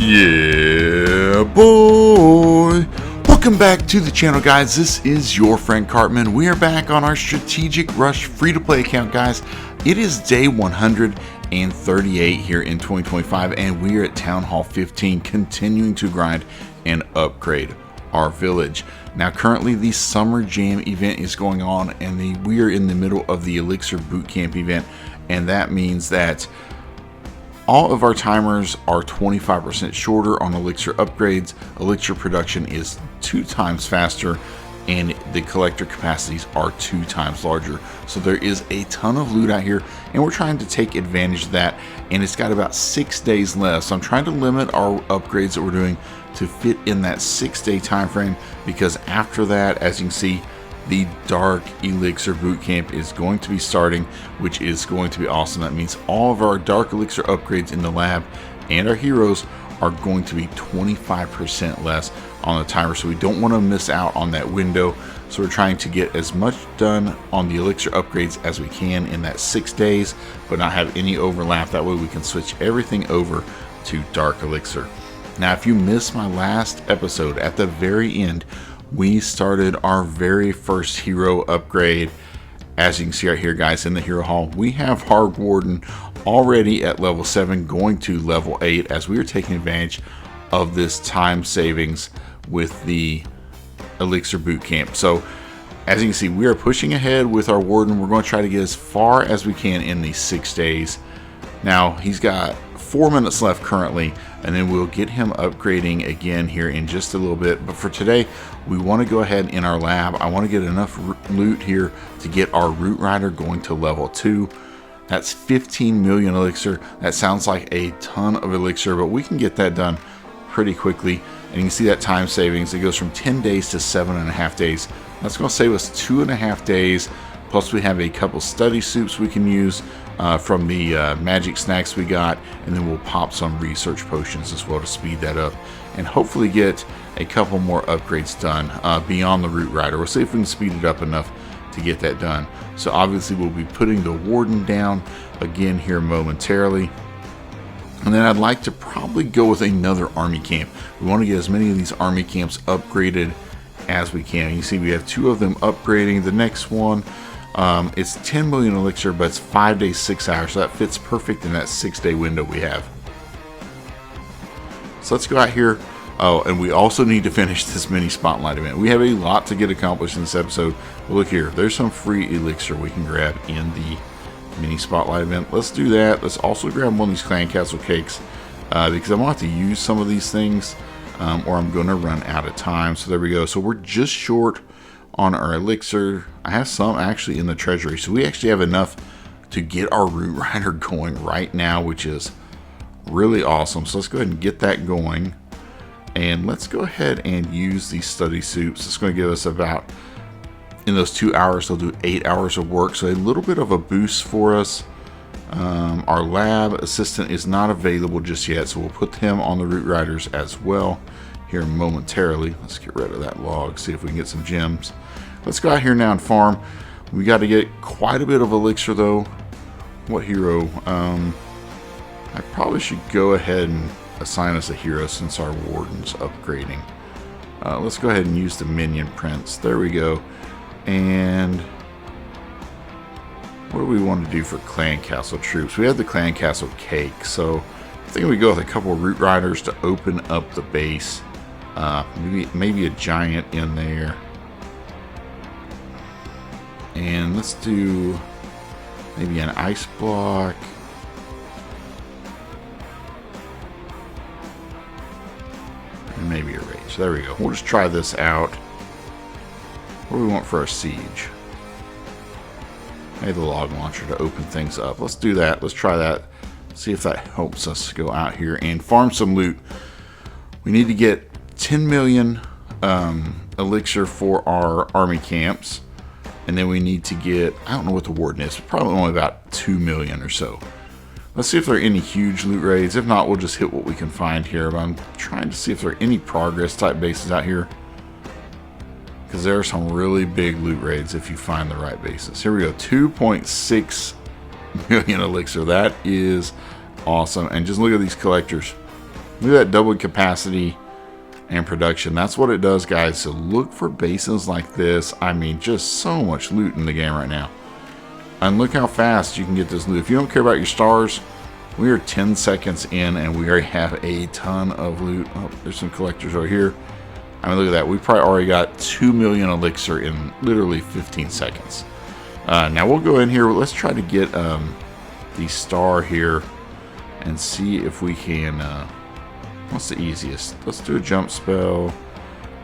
Yeah, boy. Welcome back to the channel, guys. This is your friend Cartman. We are back on our Strategic Rush free-to-play account, guys. It is day 138 here in 2025, and we are at Town Hall 15, continuing to grind and upgrade our village. Now, currently, the Summer Jam event is going on, and we are in the middle of the Elixir Bootcamp event, and that means that all of our timers are 25% shorter on Elixir upgrades. Elixir production is 2 times faster, and the collector capacities are 2 times larger. So there is a ton of loot out here, and we're trying to take advantage of that. And it's got about 6 days left. So I'm trying to limit our upgrades that we're doing to fit in that 6-day time frame, because after that, as you can see, the Dark Elixir Bootcamp is going to be starting, which is going to be awesome. That means all of our Dark Elixir upgrades in the lab and our heroes are going to be 25% less on the timer, so we don't want to miss out on that window. So we're trying to get as much done on the Elixir upgrades as we can in that 6 days, but not have any overlap. That way we can switch everything over to Dark Elixir. Now, if you missed my last episode, at the very end, we started our very first hero upgrade. As you can see right here, guys, in the hero hall, we have Hard Warden already at level 7, going to level 8, as we are taking advantage of this time savings with the Elixir Bootcamp. So as you can see, we are pushing ahead with our Warden. We're going to try to get as far as we can in these 6 days. Now, he's got 4 minutes left currently, and then we'll get him upgrading again here in just a little bit. But for today, we want to go ahead in our lab. I want to get enough loot here to get our Root Rider going to level 2. That's 15 million elixir. That sounds like a ton of elixir, but we can get that done pretty quickly. And you can see that time savings. It goes from 10 days to 7.5 days. That's going to save us 2.5 days. Plus, we have a couple study soups we can use from the magic snacks we got, and then we'll pop some research potions as well to speed that up, and hopefully get a couple more upgrades done beyond the Root Rider. We'll see if we can speed it up enough to get that done. So obviously we'll be putting the Warden down again here momentarily, and then I'd like to probably go with another army camp. We want to get as many of these army camps upgraded as we can. You see we have 2 of them upgrading. The next one, it's 10 million elixir, but it's 5 days 6 hours, so that fits perfect in that 6-day window we have. So let's go out here. Oh, and we also need to finish this mini spotlight event. We have a lot to get accomplished in this episode. But look here, there's some free elixir we can grab in the mini spotlight event. Let's do that. Let's also grab one of these Clan Castle cakes, because I'm going to have to use some of these things, or I'm going to run out of time. So there we go. So we're just short on our elixir. I have some actually in the treasury, so we actually have enough to get our Root Rider going right now, which is really awesome. So let's go ahead and get that going, and let's go ahead and use these study soups. It's going to give us about, in those 2 hours, they'll do 8 hours of work, so a little bit of a boost for us. Our lab assistant is not available just yet, so we'll put him on the Root Riders as well here momentarily. Let's get rid of that log, see if we can get some gems. Let's go out here now and farm. We got to get quite a bit of elixir though. What hero? I probably should go ahead and assign us a hero since our Warden's upgrading. Let's go ahead and use the Minion Prince. There we go. And what do we want to do for Clan Castle troops? We have the Clan Castle cake, so I think we go with a couple of Root Riders to open up the base. Maybe a giant in there, and let's do maybe an ice block, and maybe a rage. There we go. We'll just try this out. What do we want for our siege? Maybe the log launcher to open things up. Let's do that. Let's try that. See if that helps us go out here and farm some loot. We need to get 10 million elixir for our army camps, and then we need to get, I don't know what the Warden is, probably only about 2 million or so. Let's see if there are any huge loot raids. If not, we'll just hit what we can find here. But I'm trying to see if there are any progress type bases out here, because there are some really big loot raids if you find the right bases. Here we go, 2.6 million elixir. That is awesome. And just look at these collectors. Look at that double capacity and production. That's what it does, guys. So look for basins like this. I mean, just so much loot in the game right now. And look how fast you can get this loot. If you don't care about your stars, we are 10 seconds in and we already have a ton of loot. Oh, there's some collectors over here. I mean, look at that. We probably already got 2 million elixir in literally 15 seconds. Now we'll go in here. Let's try to get the star here and see if we can... what's the easiest? Let's do a jump spell.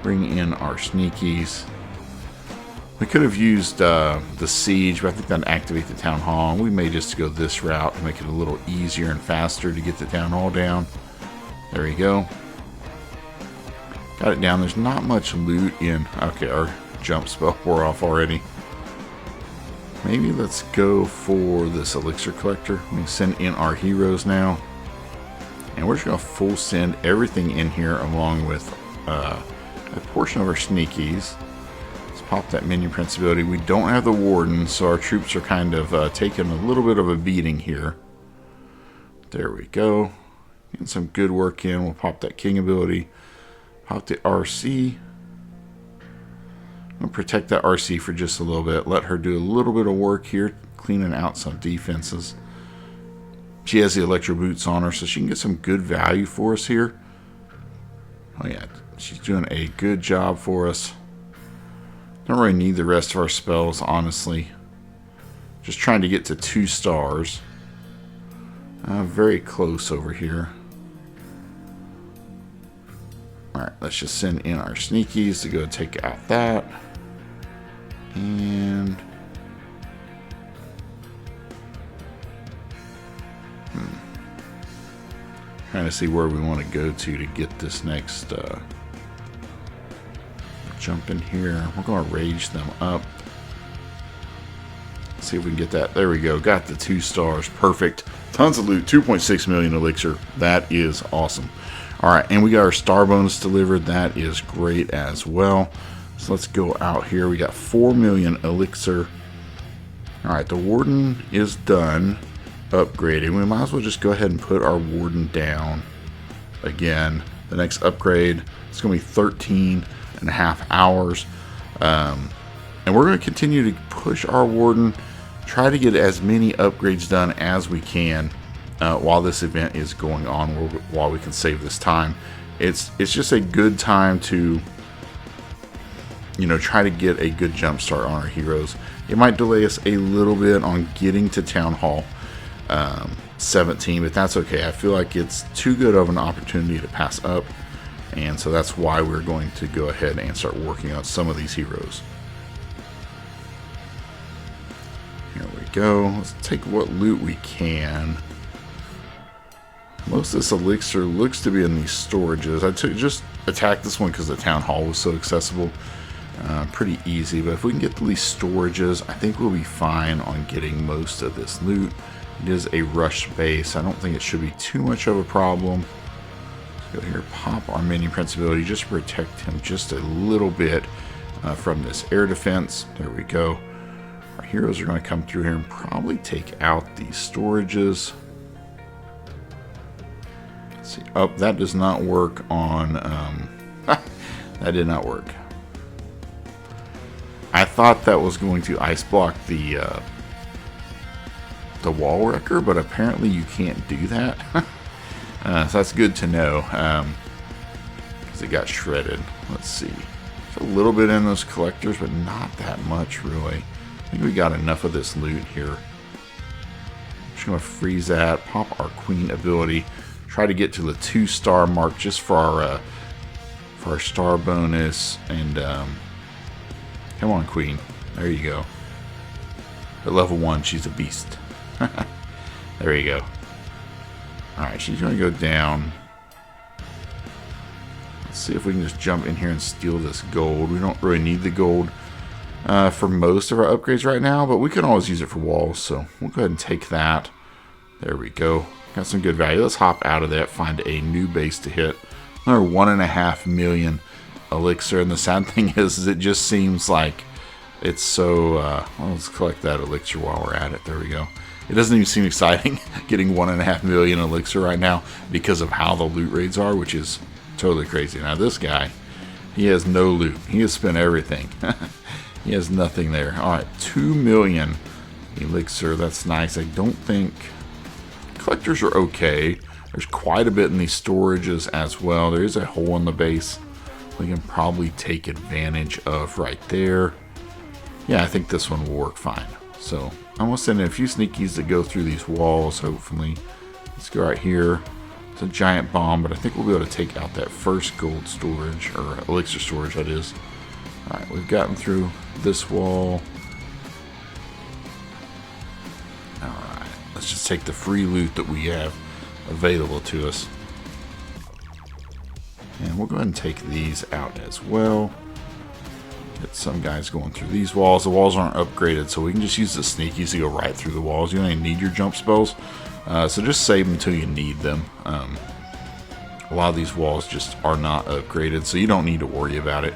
Bring in our sneakies. We could have used the siege, but I think that'd activate the town hall. We may just go this route to make it a little easier and faster to get the town hall down. There we go. Got it down. There's not much loot in... Okay, our jump spell wore off already. Maybe let's go for this elixir collector. We can send in our heroes now. And we're just going to full send everything in here along with a portion of our sneakies. Let's pop that minion principality. We don't have the warden, so our troops are kind of taking a little bit of a beating here. There we go. Getting some good work in. We'll pop that king ability. Pop the RC. I'm going to protect that RC for just a little bit. Let her do a little bit of work here, cleaning out some defenses. She has the electro boots on her, so she can get some good value for us here. Oh yeah, she's doing a good job for us. Don't really need the rest of our spells, honestly. Just trying to get to 2 stars. Very close over here. Alright, let's just send in our sneakies to go take out that. And... trying to see where we want to go to get this next jump in here. We're going to rage them up. Let's see if we can get that. There we go. Got the 2 stars. Perfect. Tons of loot. 2.6 million elixir. That is awesome. Alright, and we got our star bonus delivered. That is great as well. So let's go out here. We got 4 million elixir. Alright, the warden is done upgrading. We might as well just go ahead and put our warden down again. The next upgrade is going to be 13.5 hours. And we're going to continue to push our warden, try to get as many upgrades done as we can while this event is going on, while we can save this time. It's just a good time to, you know, try to get a good jump start on our heroes. It might delay us a little bit on getting to Town Hall 17, but that's okay. I feel like it's too good of an opportunity to pass up, and so that's why we're going to go ahead and start working on some of these heroes. Here we go. Let's take what loot we can. Most of this elixir looks to be in these storages. I just attacked this one because the town hall was so accessible. Pretty easy, but if we can get to these storages, I think we'll be fine on getting most of this loot. It is a rush base. I don't think it should be too much of a problem. Let's go here, pop our minion principality, just to protect him just a little bit from this air defense. There we go. Our heroes are going to come through here and probably take out these storages. Let's see. Oh, that does not work on... that did not work. I thought that was going to ice block the wall wrecker, but apparently you can't do that. So that's good to know, because it got shredded. Let's see. There's a little bit in those collectors, but not that much, really. I think we got enough of this loot here. Just going to freeze that, pop our queen ability, try to get to the 2-star mark just for our star bonus, and come on, queen. There you go. At level 1, she's a beast. There you go. Alright, she's going to go down. Let's see if we can just jump in here and steal this gold. We don't really need the gold for most of our upgrades right now, but we can always use it for walls, so we'll go ahead and take that. There we go. Got some good value. Let's hop out of that, find a new base to hit. Another 1.5 million elixir, and the sad thing is it just seems like it's so... well, let's collect that elixir while we're at it. There we go. It doesn't even seem exciting getting 1.5 million elixir right now because of how the loot rates are, which is totally crazy. Now this guy, he has no loot. He has spent everything. He has nothing there. All right, 2 million elixir. That's nice. I don't think collectors are okay. There's quite a bit in these storages as well. There is a hole in the base we can probably take advantage of right there. Yeah, I think this one will work fine. So I'm gonna send in a few sneakies to go through these walls, hopefully. Let's go right here. It's a giant bomb, but I think we'll be able to take out that first gold storage, or elixir storage, that is. All right, we've gotten through this wall. All right, let's just take the free loot that we have available to us. And we'll go ahead and take these out as well. Get some guys going through these walls. The walls aren't upgraded, so we can just use the sneakies to go right through the walls. You don't even need your jump spells, so just save them until you need them. A lot of these walls just are not upgraded, so you don't need to worry about it.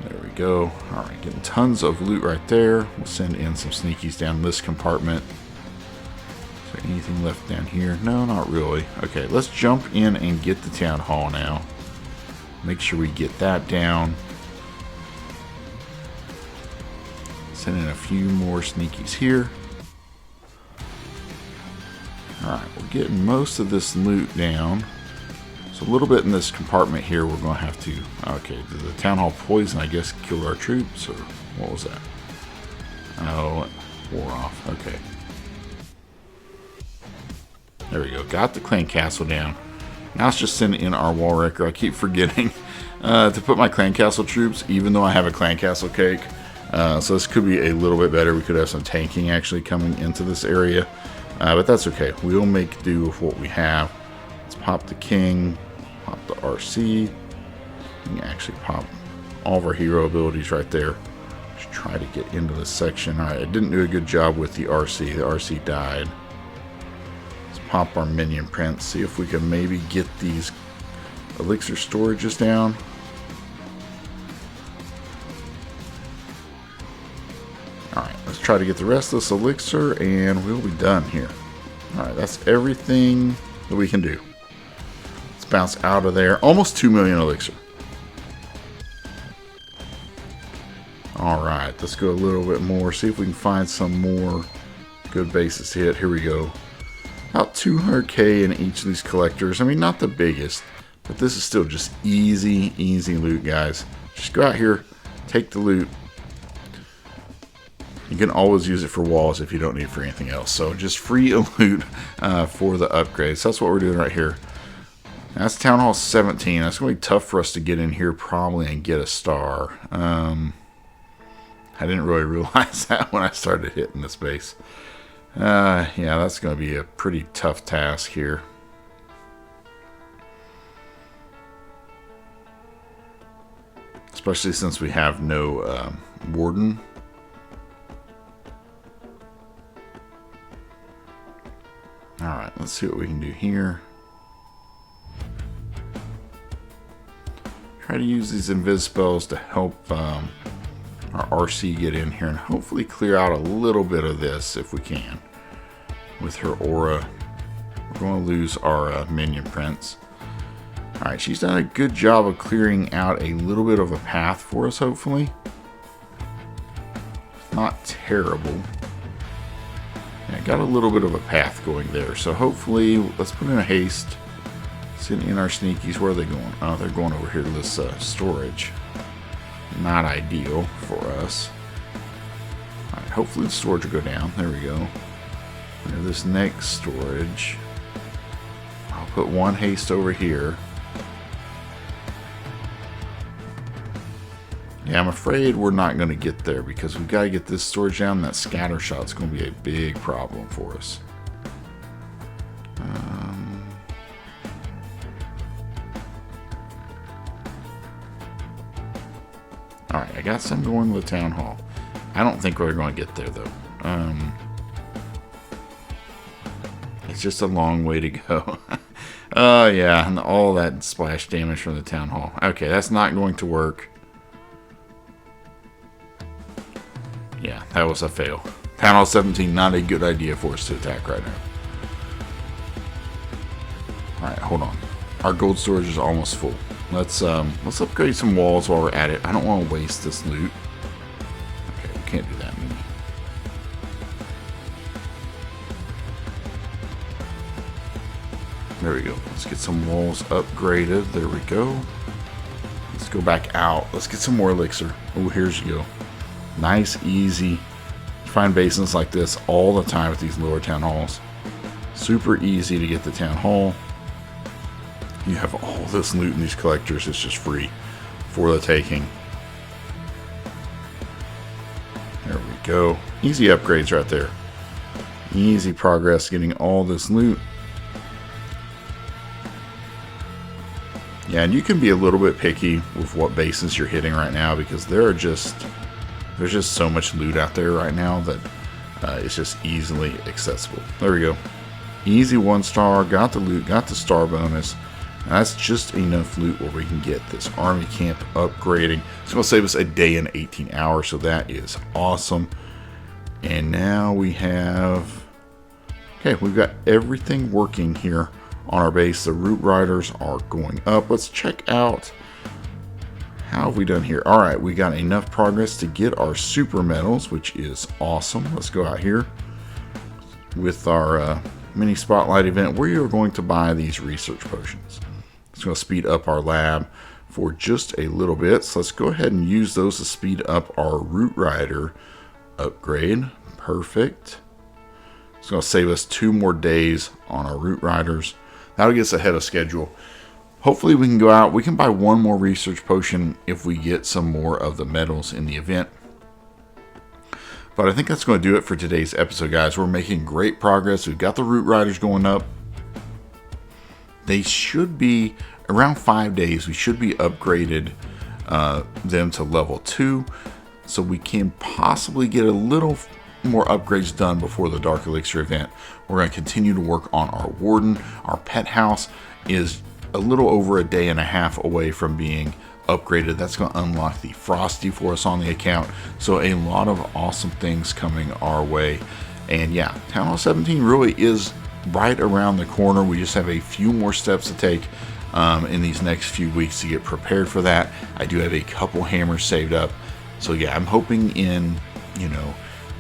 There we go. All right, getting tons of loot right there. We'll send in some sneakies down this compartment. Is there anything left down here? No, not really. Okay, let's jump in and get the town hall now. Make sure we get that down. Send in a few more sneakies here. Alright, we're getting most of this loot down. So a little bit in this compartment here we're going to have to... Okay, did the town hall poison, I guess, kill our troops? Or what was that? Oh, it wore off. Okay. There we go. Got the clan castle down. Now let's just send in our wall wrecker. I keep forgetting to put my clan castle troops, even though I have a clan castle cake. So this could be a little bit better. We could have some tanking actually coming into this area. But that's okay. We'll make do with what we have. Let's pop the king. Pop the RC. You can actually pop all of our hero abilities right there. Just try to get into this section. Alright, I didn't do a good job with the RC. The RC died. Pop our minion prints, see if we can maybe get these elixir storages down. Alright, let's try to get the rest of this elixir and we'll be done here. Alright, that's everything that we can do. Let's bounce out of there. Almost 2 million elixir. Alright, let's go a little bit more, see if we can find some more good bases to hit. Here we go. About 200k in each of these collectors. I mean, not the biggest, but this is still just easy loot, guys. Just go out here, take the loot. You can always use it for walls if you don't need it for anything else. So just free loot for the upgrades. So that's what we're doing right here. That's Town Hall 17. That's going to be tough for us to get in here probably and get a star. I didn't really realize that when I started hitting this base. Yeah, that's going to be a pretty tough task here. Especially since we have no warden. Alright, let's see what we can do here. Try to use these invis spells to help our RC get in here and hopefully clear out a little bit of this if we can. With her aura, we're going to lose our minion prints. Alright, she's done a good job of clearing out a little bit of a path for us, hopefully. Not terrible. Yeah, got a little bit of a path going there, so hopefully, let's put in a haste. Send in our sneakies. Where are they going? Oh, they're going over here to this storage. Not ideal for us. Alright, hopefully the storage will go down. There we go. Now this next storage. I'll put one haste over here. Yeah, I'm afraid we're not going to get there because we've got to get this storage down. That scatter shot's going to be a big problem for us. Alright, I got some going to the town hall. I don't think we're going to get there though. It's just a long way to go. Oh yeah, and all that splash damage from the town hall. Okay, that's not going to work. Yeah, that was a fail. Town Hall 17, not a good idea for us to attack right now. Alright, hold on. Our gold storage is almost full. Let's upgrade some walls while we're at it. I don't want to waste this loot. Okay, we can't do that. There we go. Let's get some walls upgraded. There we go. Let's go back out. Let's get some more elixir. Oh, here's you go. Nice, easy. Find basins like this all the time with these lower town halls. Super easy to get the town hall. You have all this loot in these collectors. It's just free for the taking. There we go. Easy upgrades right there. Easy progress getting all this loot. Yeah, and you can be a little bit picky with what bases you're hitting right now because there's just so much loot out there right now that it's just easily accessible. There we go. Easy 1-star, got the loot, got the star bonus. That's just enough loot where we can get this army camp upgrading. It's going to save us a day and 18 hours, so that is awesome. And now we have... Okay, we've got everything working here on our base. The root riders are going up. Let's check out how have we done here. All right, we got enough progress to get our super medals, which is awesome. Let's go out here with our mini spotlight event where you're going to buy these research potions. It's going to speed up our lab for just a little bit. So let's go ahead and use those to speed up our root rider upgrade. Perfect. It's going to save us 2 more days on our root riders. That'll get us ahead of schedule. Hopefully we can go out. We can buy 1 more research potion if we get some more of the medals in the event. But I think that's going to do it for today's episode, guys. We're making great progress. We've got the root riders going up. They should be around 5 days. We should be upgraded them to level 2. So we can possibly get a little more upgrades done before the Dark Elixir event. We're going to continue to work on our warden. Our pet house is a little over a day and a half away from being upgraded. That's going to unlock the Frosty for us on the account. So a lot of awesome things coming our way. And yeah, Town Hall 17 really is right around the corner. We just have a few more steps to take in these next few weeks to get prepared for that. I do have a couple hammers saved up. So yeah, I'm hoping in,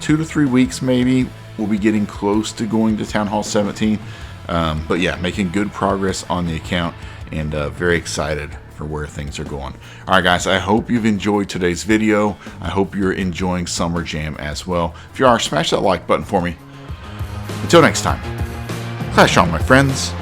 2 to 3 weeks maybe we'll be getting close to going to Town Hall 17. But yeah, making good progress on the account and very excited for where things are going. All right, guys, I hope you've enjoyed today's video. I hope you're enjoying Summer Jam as well. If you are, smash that like button for me. Until next time, clash on, my friends.